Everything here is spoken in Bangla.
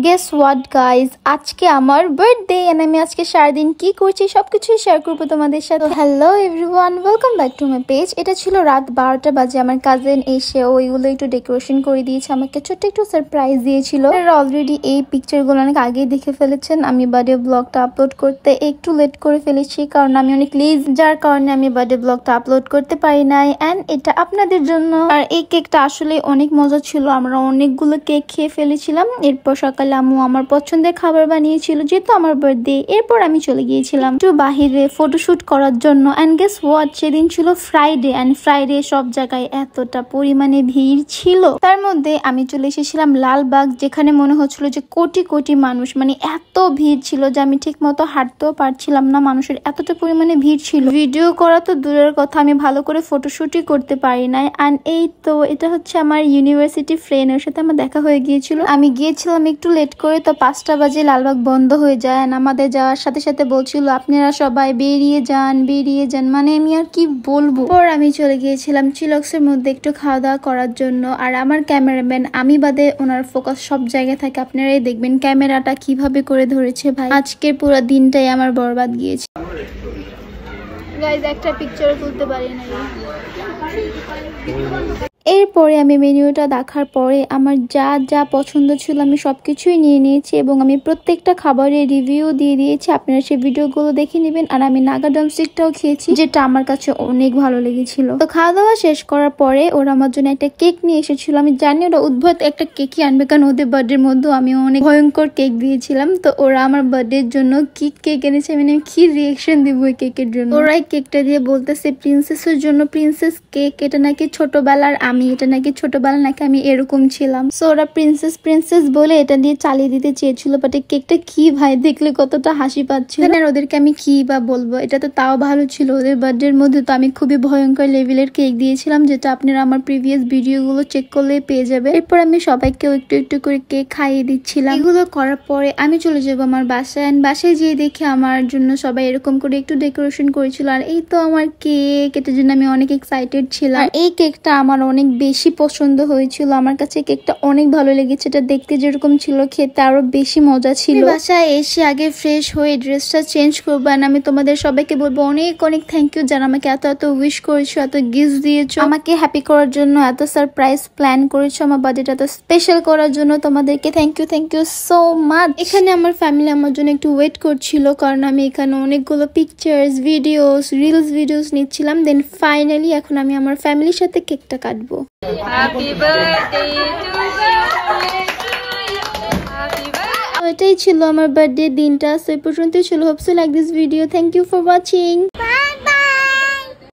গেস হোয়াট গাইজ, আজকে আমার বার্থডে এন্ড আমি আজকে সারাদিন কি করছি সবকিছু শেয়ার করবো তোমাদের সাথে। Hello everyone, welcome back to my page. এটা ছিল রাত 12টা বাজে। আমার কাজিন এসে ওইগুলো একটু ডেকোরেশন করে দিয়েছে, আমাকে ছোট্ট একটু সারপ্রাইজ দিয়েছিল। অলরেডি এই পিকচারগুলো অনেক আগেই দেখে ফেলেছেন। আমি বার্থডে ব্লগটা আপলোড করতে একটু লেট করে ফেলেছি কারণ আমি অনেক লেজ, যার কারণে আমি বার্থডে ব্লগটা আপলোড করতে পারি নাই। এন্ড এটা আপনাদের জন্য। আর এই কেকটা আসলে অনেক মজা ছিল, আমরা অনেকগুলো কেক খেয়ে ফেলেছিলাম। এরপর সকালে আম্মু আমার পছন্দের খাবার বানিয়েছিল যেহেতু আমার বার্থডে। এরপর আমি চলে গিয়েছিলাম একটু বাহিরে ফটোশুট করার জন্য। এন্ড গেস হোয়াট, সেদিন ছিল ফ্রাইডে। এন্ড ফ্রাইডে সব জায়গায় এতটা পরিমাণে ভিড় ছিল। তার মধ্যে আমি চলে এসেছিলাম লালবাগ, যেখানে মনে হচ্ছিল যে কোটি কোটি মানুষ, মানে এত ভিড় ছিল যে আমি ঠিক মতো হাঁটতেও পারছিলাম না, মানুষের এতটা পরিমাণে ভিড় ছিল। ভিডিও করা তো দূরের কথা, আমি ভালো করে ফটোশুটই করতে পারি নাই। এন্ড এই তো এটা হচ্ছে আমার ইউনিভার্সিটি ফ্রেন্ড, ওর সাথে আমার দেখা হয়ে গিয়েছিল। আমি গিয়েছিলাম একটু লেট করে, তো 5টা বাজে লালবাগ বন্ধ হয়ে যায়। আমাদের যাওয়ার সাথে সাথে বলছিল আপনারা সবাই বেরিয়ে যান, মানে আমি আর কি বলবো। পর আমি চলে গিয়েছিলাম চিলক্সের মধ্যে একটু খাওয়া দাওয়া করার জন্য। আর আমার ক্যামেরাম্যান, আমি বাদে ওনার ফোকাস সব জায়গায় থাকে, আপনারাই দেখবেন ক্যামেরাটা কিভাবে করে ধরেছে। ভাই আজকের পুরো দিনটাই আমার বরবাদ গিয়েছে। গাইজ একটা পিকচার তুলতে পারি না। এরপরে আমি মেনুটা দেখার পরে আমার যা যা পছন্দ ছিল আমি সবকিছুই নিয়ে নিয়েছি এবং আমি প্রত্যেকটা খাবারের রিভিউ দিয়ে দিয়েছি। আপনারা সেই ভিডিওগুলো দেখে নেবেন। আর আমি নাগা ড্রামস্টিকটাও খেয়েছি, যেটা আমার কাছে অনেক ভালো লেগেছিল। তো খাওয়া দাওয়া শেষ করার পরে ওরা আমার জন্য একটা কেক নিয়ে এসেছিল। আমি জানি ওরা উদ্ভট একটা কেকই আনবে, কারণ ওদের বার্থডের মধ্যে আমি অনেক ভয়ঙ্কর কেক দিয়েছিলাম। তো ওরা আমার বার্থডের জন্য কি কেক এনেছে, মানে আমি কি রিয়েকশন দিব ওই কেকের জন্য। ওরা এই কেকটা দিয়ে বলতেছে প্রিন্সেসের জন্য প্রিন্সেস কেক, এটা নাকি ছোটবেলার আমি, এটা নাকি ছোটবেলা নাকি আমি এরকম ছিলাম। সো ওরা প্রিন্সেস বলে এটা দিয়ে চালিয়ে দিতে চেয়েছিল। বাট এই কেকটা কি ভাই, দেখলে কতটা হাসি পাচ্ছিল। আর ওদেরকে আমি কি বা বলবো, এটা তো তাও ভালো ছিল। ওদের বার্থডের মধ্যে তো আমি খুবই ভয়ঙ্কর লেভেলের কেক দিয়েছিলাম, যেটা আপনারা আমার প্রিভিয়াস ভিডিওগুলো চেক করলে পেয়ে যাবে। এরপর আমি সবাইকেও একটু একটু করে কেক খাইয়ে দিচ্ছিলাম। এগুলো করার পরে আমি চলে যাবো আমার বাসায়। বাসায় যেয়ে দেখি আমার জন্য সবাই এরকম করে একটু ডেকোরেশন করেছিল। আর এই তো আমার কেক, এটার জন্য আমি অনেক এক্সাইটেড ছিলাম। আর এই কেকটা আমার অনেক বেশি পছন্দ হয়েছিল, আমার কাছে কেকটা অনেক ভালো লেগেছে। এটা দেখতে যেরকম ছিল, খেতে আরো বেশি মজা ছিল। বাসায় এসে আগে ফ্রেশ হয়ে ড্রেসটা চেঞ্জ করবো। আর আমি তোমাদের সবাইকে বলবো অনেক অনেক থ্যাংক ইউ, যারা আমাকে এত এত উইশ করেছো, এত গিফট দিয়েছো, আমাকে হ্যাপি করার জন্য এত সারপ্রাইজ প্ল্যান করেছো, আমার বার্থডেটা এত স্পেশাল করার জন্য তোমাদেরকে থ্যাংক ইউ সো মাচ। এখানে আমার ফ্যামিলি আমার জন্য একটু ওয়েট করছিল, কারণ আমি এখানে অনেকগুলো পিকচার্স, ভিডিওস, রিলস ভিডিওস নিচ্ছিলাম। দেন ফাইনালি এখন আমি আমার ফ্যামিলির সাথে কেকটা কাটবো। Happy birthday to you. Happy birthday. এটাই ছিল আমার বার্থডে দিনটা। সো এই পর্যন্তই ছিল। Hopes you like this video. Thank you for watching. Bye.